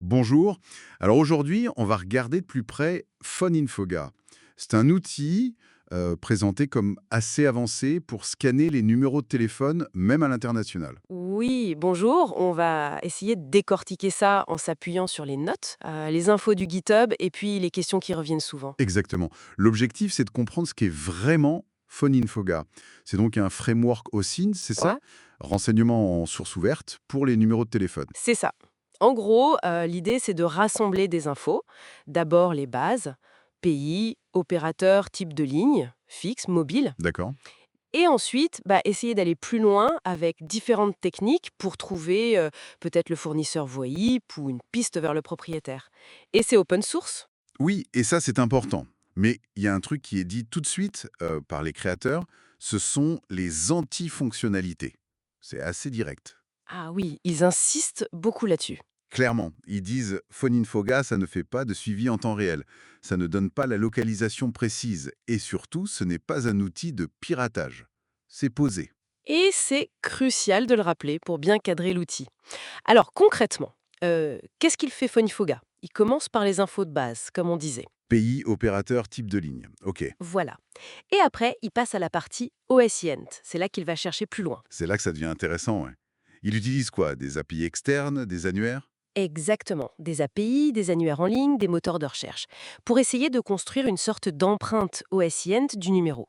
Bonjour. Alors aujourd'hui, on va regarder de plus près Phoninfoga. C'est un outil présenté comme assez avancé pour scanner les numéros de téléphone, même à l'international. Oui, bonjour. On va essayer de décortiquer ça en s'appuyant sur les notes, les infos du GitHub et puis les questions qui reviennent souvent. Exactement. L'objectif, c'est de comprendre ce qu'est vraiment Phoninfoga. C'est donc un framework OSINT, c'est ça? Ouais, Renseignements en source ouverte pour les numéros de téléphone. c'est ça. En gros, l'idée, c'est de rassembler des infos. D'abord les bases, pays, opérateur, type de ligne, fixe, mobile. D'accord? Et ensuite, essayer d'aller plus loin avec différentes techniques pour trouver peut-être le fournisseur VoIP ou une piste vers le propriétaire. Et c'est open source. Oui, et ça, c'est important. Mais il y a un truc qui est dit tout de suite par les créateurs, ce sont les anti-fonctionnalités. C'est assez direct. Ah oui, ils insistent beaucoup là-dessus. Clairement, ils disent Phoninfoga, ça ne fait pas de suivi en temps réel. Ça ne donne pas la localisation précise. Et surtout, ce n'est pas un outil de piratage. C'est posé. Et c'est crucial de le rappeler pour bien cadrer l'outil. Alors concrètement, qu'est-ce qu'il fait Phonifoga? Il commence par les infos de base, comme on disait. Pays, opérateur, type de ligne. Ok. Voilà. Et après, il passe à la partie OSINT. C'est là qu'il va chercher plus loin. C'est là que ça devient intéressant, ouais. Il utilise quoi? Des API externes, des annuaires? Exactement. Des API, des annuaires en ligne, des moteurs de recherche. Pour essayer de construire une sorte d'empreinte OSINT du numéro.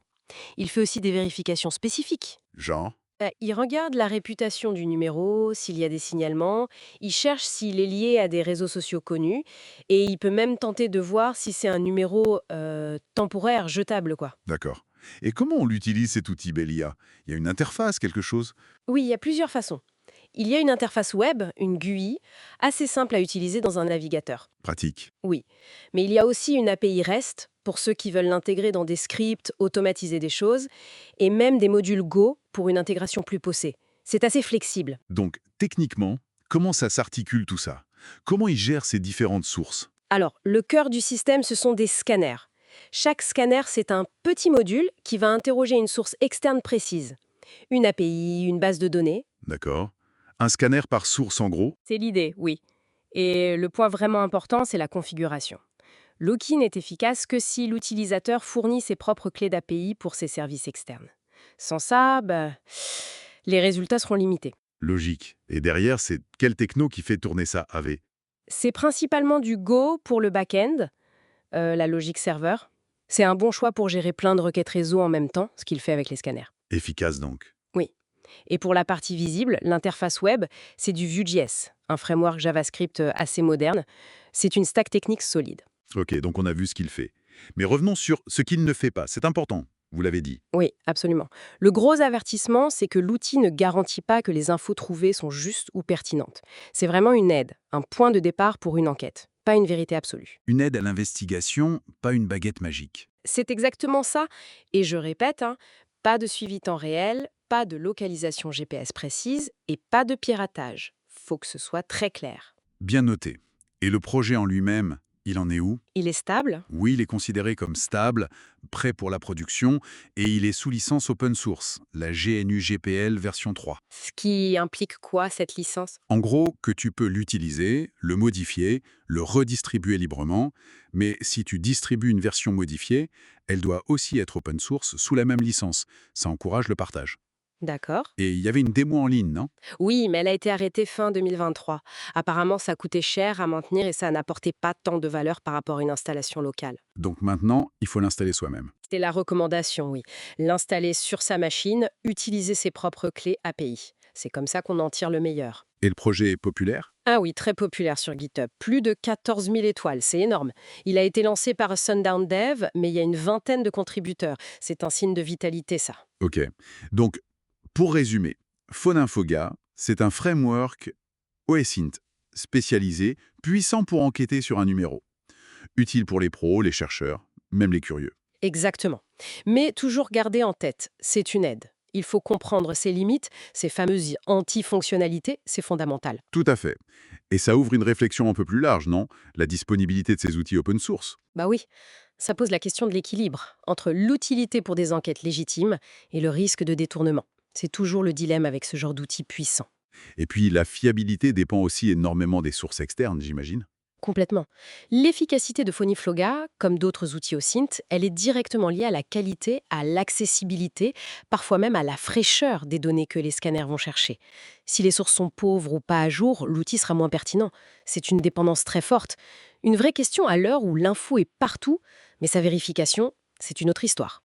Il fait aussi des vérifications spécifiques. Genre? Il regarde la réputation du numéro, s'il y a des signalements, il cherche s'il est lié à des réseaux sociaux connus, et il peut même tenter de voir si c'est un numéro temporaire, jetable, quoi. D'accord. Et comment on l'utilise cet outil Belia? Il y a une interface, quelque chose? Oui, il y a plusieurs façons. Il y a une interface web, une GUI, assez simple à utiliser dans un navigateur. Pratique. Oui. Mais il y a aussi une API REST, pour ceux qui veulent l'intégrer dans des scripts, automatiser des choses, et même des modules Go pour une intégration plus poussée. C'est assez flexible. Donc, techniquement, comment ça s'articule tout ça? Comment il gère ces différentes sources? Alors, le cœur du système, ce sont des scanners. Chaque scanner, c'est un petit module qui va interroger une source externe précise. Une API, une base de données. D'accord. Un scanner par source en gros? C'est l'idée, oui. Et le point vraiment important, c'est la configuration. Loki n'est efficace que si l'utilisateur fournit ses propres clés d'API pour ses services externes. Sans ça, les résultats seront limités. Logique. Et derrière, c'est quelle techno qui fait tourner ça AV? C'est principalement du Go pour le back-end, la logique serveur. C'est un bon choix pour gérer plein de requêtes réseau en même temps, ce qu'il fait avec les scanners. Efficace donc. Oui. Et pour la partie visible, l'interface web, c'est du Vue.js, un framework JavaScript assez moderne. C'est une stack technique solide. Ok, donc on a vu ce qu'il fait. Mais revenons sur ce qu'il ne fait pas. C'est important, vous l'avez dit. Oui, absolument. Le gros avertissement, c'est que l'outil ne garantit pas que les infos trouvées sont justes ou pertinentes. C'est vraiment une aide, un point de départ pour une enquête, pas une vérité absolue. Une aide à l'investigation, pas une baguette magique. C'est exactement ça. Et je répète, pas de suivi temps réel, pas de localisation GPS précise et pas de piratage. Faut que ce soit très clair. Bien noté. Et le projet en lui-même, il en est où? Il est stable. Oui, il est considéré comme stable, prêt pour la production, et il est sous licence open source, la GNU GPL version 3. Ce qui implique quoi, cette licence? En gros, que tu peux l'utiliser, le modifier, le redistribuer librement, mais si tu distribues une version modifiée, elle doit aussi être open source sous la même licence. Ça encourage le partage. D'accord. Et il y avait une démo en ligne, non? Oui, mais elle a été arrêtée fin 2023. Apparemment, ça coûtait cher à maintenir et ça n'apportait pas tant de valeur par rapport à une installation locale. Donc maintenant, il faut l'installer soi-même. C'était la recommandation, oui. L'installer sur sa machine, utiliser ses propres clés API. C'est comme ça qu'on en tire le meilleur. Et le projet est populaire? Ah oui, très populaire sur GitHub. Plus de 14 000 étoiles, c'est énorme. Il a été lancé par Sundown Dev, mais il y a une vingtaine de contributeurs. C'est un signe de vitalité, ça. Ok. Donc, pour résumer, Phoninfoga, c'est un framework OSINT spécialisé, puissant pour enquêter sur un numéro. Utile pour les pros, les chercheurs, même les curieux. Exactement. Mais toujours garder en tête, c'est une aide. Il faut comprendre ses limites, ces fameuses anti-fonctionnalités, c'est fondamental. Tout à fait. Et ça ouvre une réflexion un peu plus large, non? La disponibilité de ces outils open source. Bah oui, ça pose la question de l'équilibre entre l'utilité pour des enquêtes légitimes et le risque de détournement. C'est toujours le dilemme avec ce genre d'outils puissants. Et puis, la fiabilité dépend aussi énormément des sources externes, j'imagine. Complètement. L'efficacité de Phonifloga, comme d'autres outils OSINT, elle est directement liée à la qualité, à l'accessibilité, parfois même à la fraîcheur des données que les scanners vont chercher. Si les sources sont pauvres ou pas à jour, l'outil sera moins pertinent. C'est une dépendance très forte. Une vraie question à l'heure où l'info est partout, mais sa vérification, c'est une autre histoire.